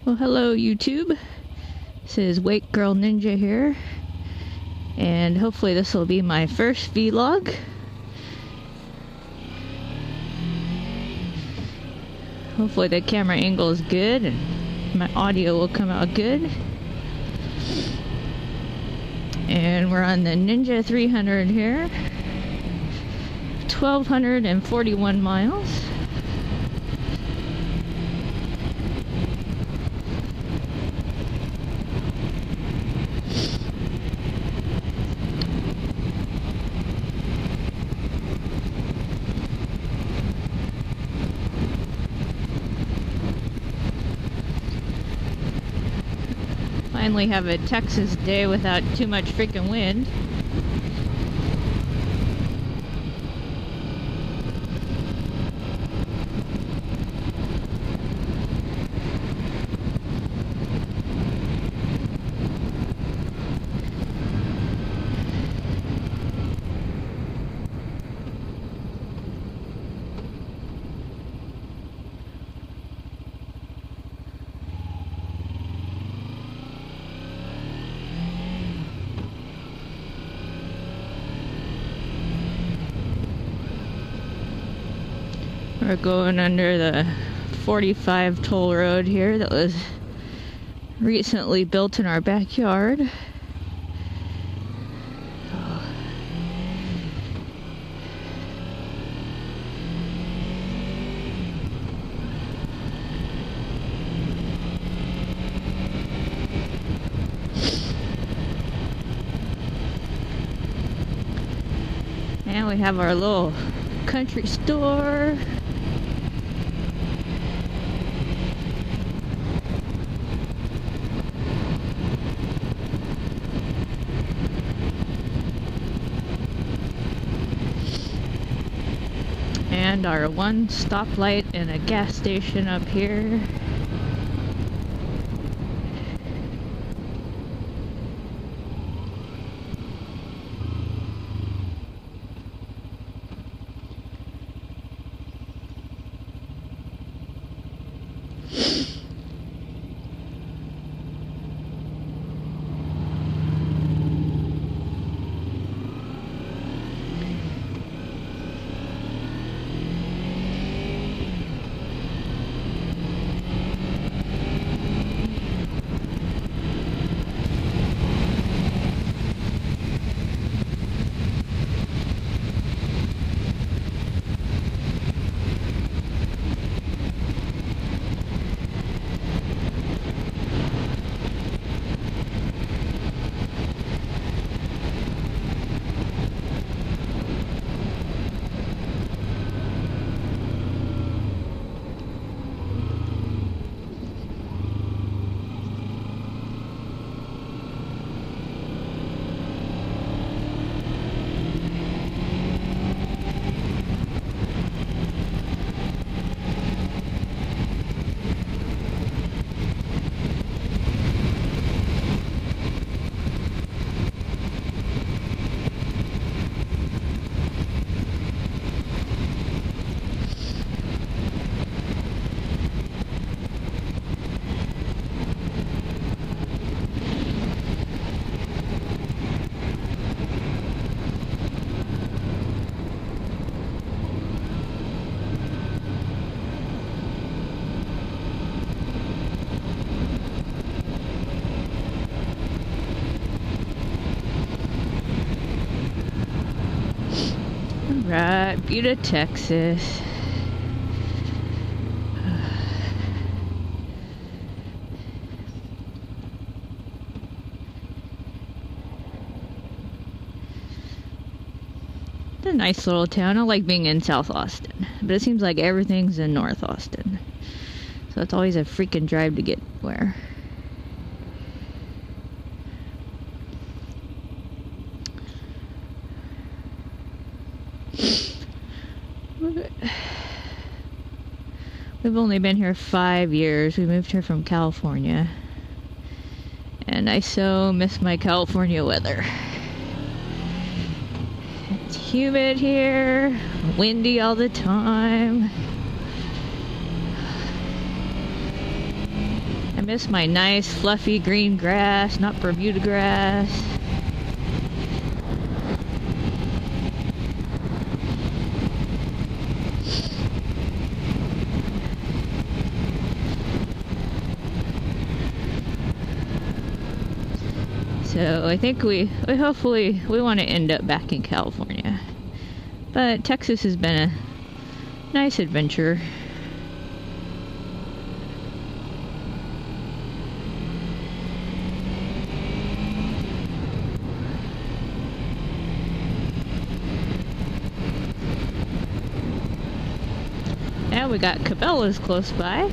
Well, hello YouTube. This is Wake Girl Ninja here, and hopefully this will be my first vlog. Hopefully the camera angle is good and my audio will come out good. And we're on the Ninja 300 here. 1,241 miles. Finally have a Texas day without too much freaking wind. We're going under the 45 toll road here that was recently built in our backyard. And we have our little country store. And our one stoplight and a gas station up here. Right, Butte, Texas. It's a nice little town. I like being in South Austin, but it seems like everything's in North Austin. So it's always a freaking drive to get where. We've only been here 5 years. We moved here from California. And I so miss my California weather. It's humid here, windy all the time. miss my nice fluffy green grass, not Bermuda grass. So I think we hopefully want to end up back in California. But Texas has been a nice adventure. Now we got Cabela's close by.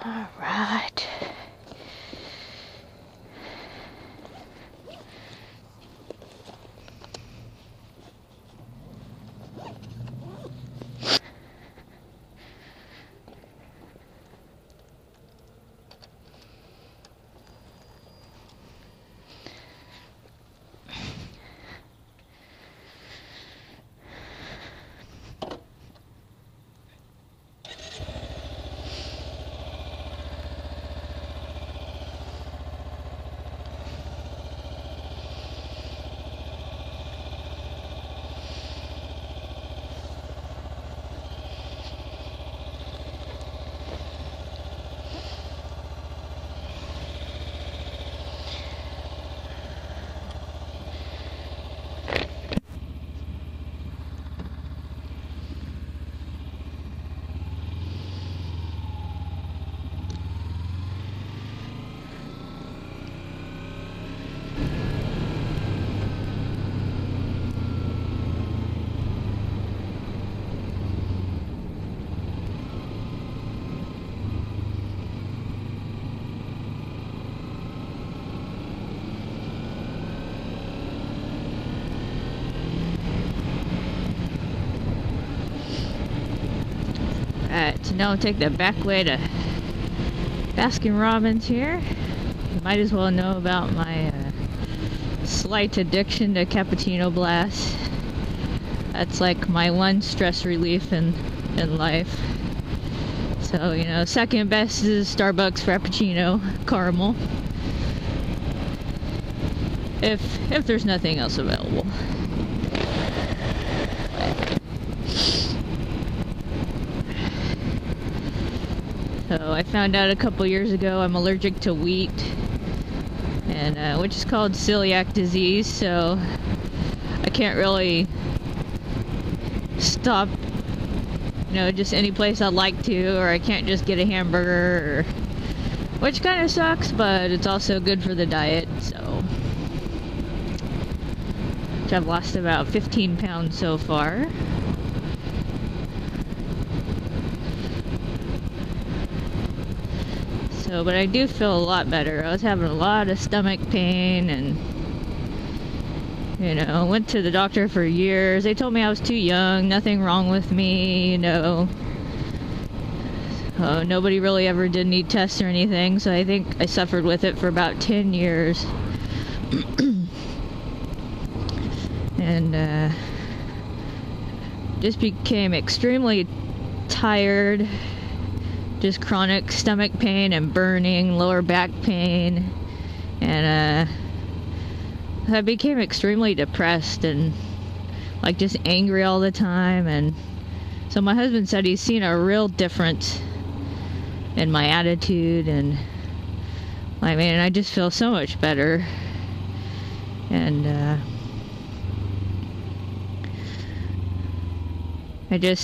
All right. Alright, so now we'll take the back way to Baskin Robbins here. You might as well know about my slight addiction to cappuccino blast. That's like my one stress relief in life. So, you know, second best is Starbucks Frappuccino caramel. If there's nothing else available. So I found out a couple years ago I'm allergic to wheat, and which is called celiac disease, so I can't really stop, you know, just any place I'd like to, or I can't just get a hamburger, which kind of sucks, but it's also good for the diet, so. Which I've lost about 15 pounds so far. So, but I do feel a lot better. I was having a lot of stomach pain, and you know, went to the doctor for years. They told me I was too young, nothing wrong with me, you know. Nobody really ever did need tests or anything, so I think I suffered with it for about 10 years. And just became extremely tired. Just chronic stomach pain and burning, lower back pain, and I became extremely depressed and like just angry all the time. And so my husband said he's seen a real difference in my attitude, and I mean, I just feel so much better. And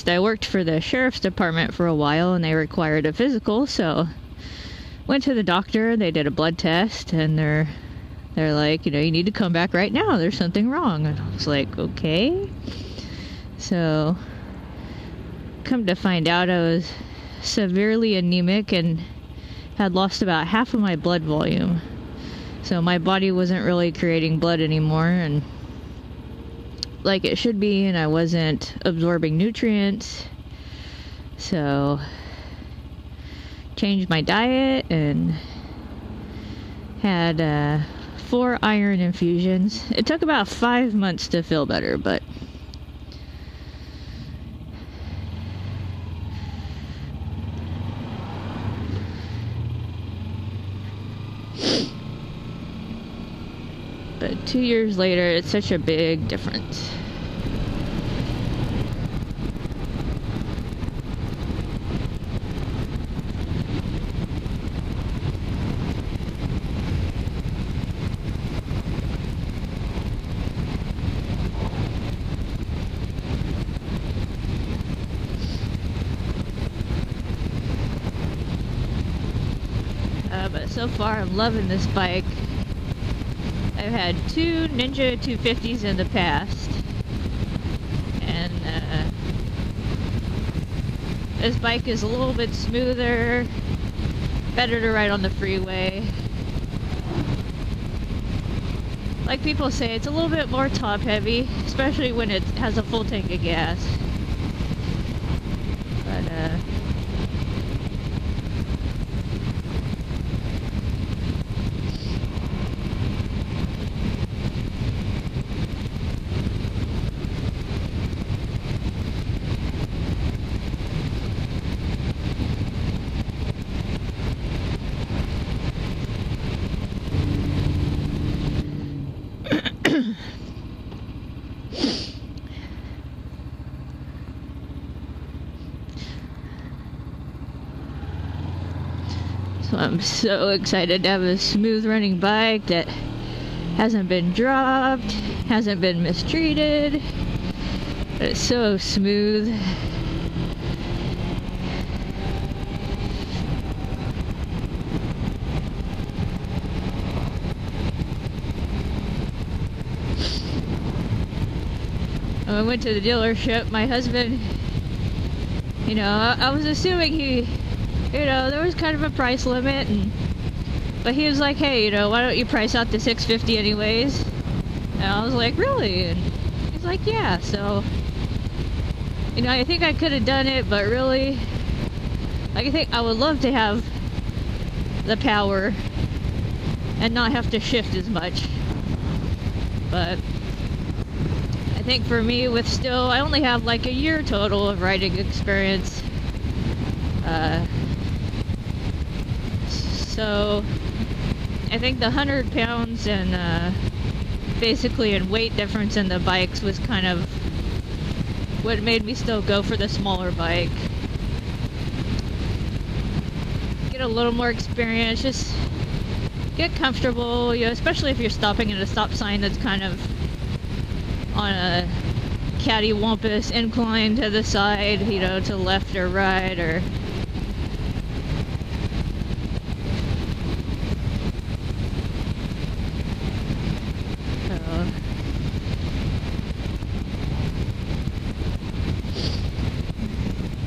I worked for the sheriff's department for a while, and they required a physical, so went to the doctor. They did a blood test, and they're like, you need to come back right now. There's something wrong. And I was like, okay. So, come to find out, I was severely anemic and had lost about half of my blood volume. So my body wasn't really creating blood anymore, and like it should be, and I wasn't absorbing nutrients. So changed my diet and had 4 iron infusions. It took about 5 months to feel better, but But 2 years later, it's such a big difference. But so far, I'm loving this bike. I've had 2 Ninja 250s in the past, and this bike is a little bit smoother, better to ride on the freeway. Like people say, it's a little bit more top heavy, especially when it has a full tank of gas. But so I'm so excited to have a smooth running bike that hasn't been dropped, hasn't been mistreated, but it's so smooth. When I went to the dealership, my husband, I was assuming he, there was kind of a price limit, but he was like, hey, why don't you price out the $650 anyways? And I was like, really? And he's like, yeah. So, I think I could have done it, but really, I think I would love to have the power and not have to shift as much. But I think for me, I only have like a year total of riding experience. So I think the 100 pounds and basically in weight difference in the bikes was kind of what made me still go for the smaller bike. Get a little more experience, just get comfortable, especially if you're stopping at a stop sign that's kind of on a cattywampus incline to the side, to the left or right, or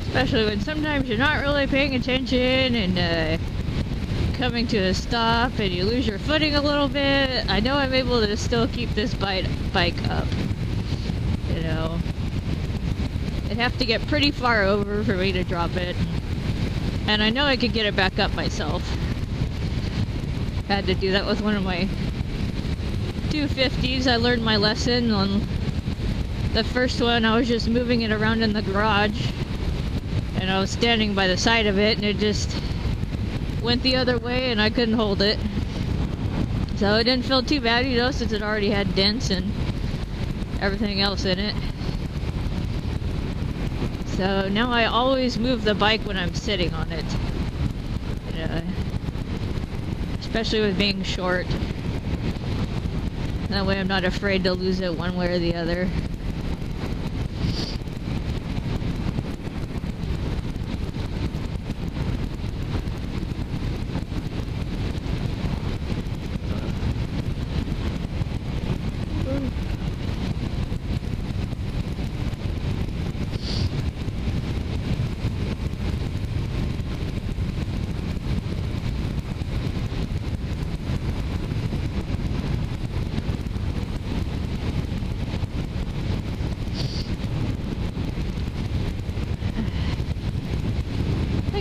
especially when sometimes you're not really paying attention and coming to a stop and you lose your footing a little bit. I know I'm able to still keep this bike up. It'd have to get pretty far over for me to drop it. And I know I could get it back up myself. Had to do that with one of my 250s. I learned my lesson on the first one. I was just moving it around in the garage, and I was standing by the side of it, and it just went the other way, and I couldn't hold it. So it didn't feel too bad, since it already had dents and everything else in it. So now I always move the bike when I'm sitting on it. Especially with being short. That way I'm not afraid to lose it one way or the other.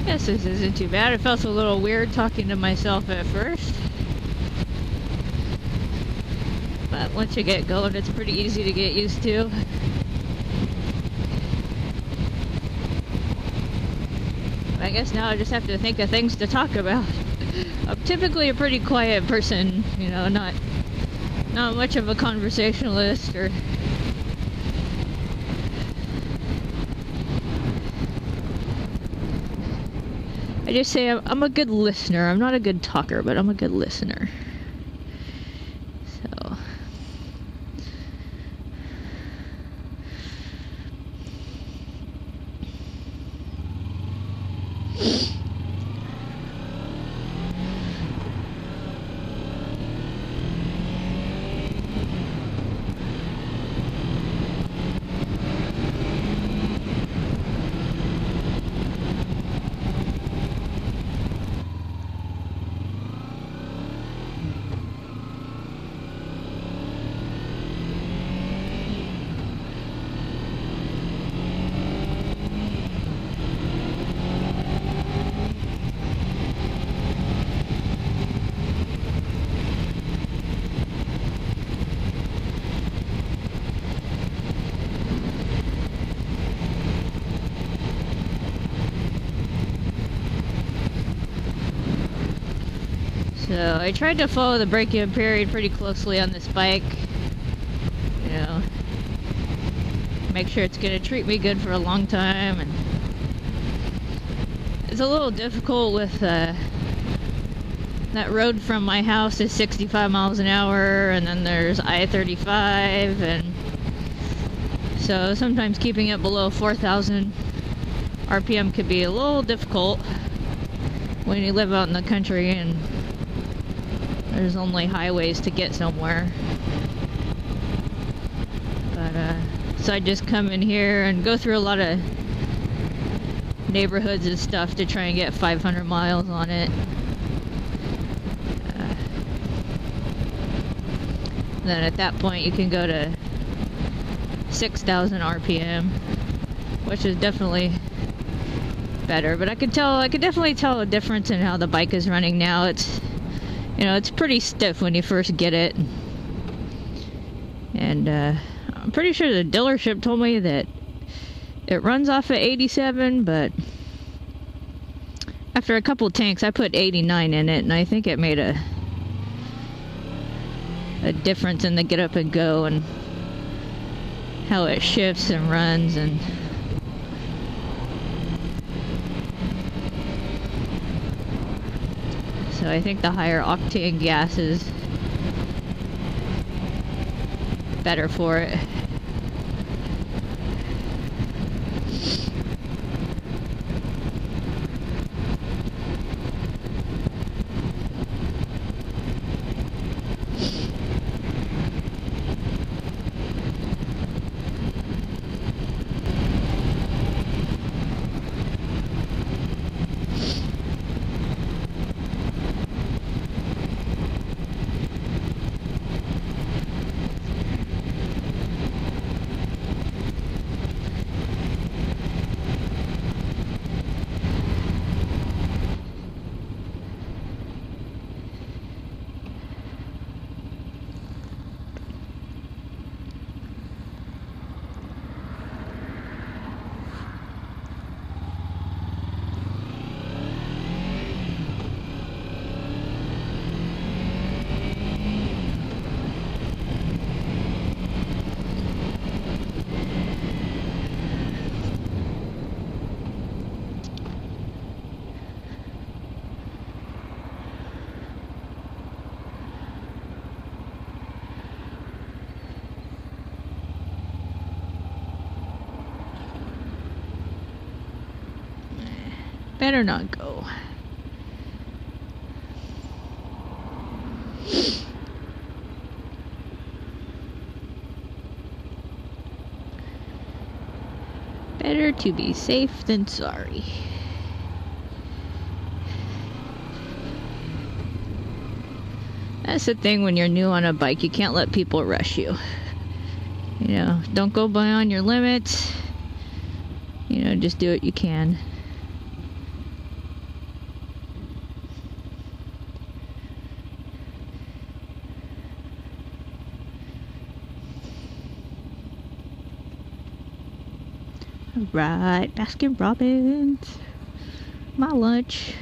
I guess this isn't too bad. It felt a little weird talking to myself at first. But once you get going, it's pretty easy to get used to. I guess now I just have to think of things to talk about. I'm typically a pretty quiet person, you know, not much of a conversationalist or... I just say I'm a good listener. I'm not a good talker, but I'm a good listener. So... So I tried to follow the break-in period pretty closely on this bike. You know, make sure it's gonna treat me good for a long time. And it's a little difficult with that road from my house is 65 miles an hour, and then there's I-35, and so sometimes keeping it below 4,000 RPM could be a little difficult when you live out in the country and there's only highways to get somewhere. But so I just come in here and go through a lot of neighborhoods and stuff to try and get 500 miles on it. Then at that point you can go to 6,000 RPM, which is definitely better. But I could definitely tell a difference in how the bike is running now. It's, you know, it's pretty stiff when you first get it. And I'm pretty sure the dealership told me that it runs off at 87, but after a couple tanks I put 89 in it, and I think it made a difference in the get up and go and how it shifts and runs. And so I think the higher octane gas is better for it. Better not go. Better to be safe than sorry. That's the thing when you're new on a bike, you can't let people rush you. You know, don't go beyond your limits. You know, just do what you can. Alright, Baskin Robbins. My lunch.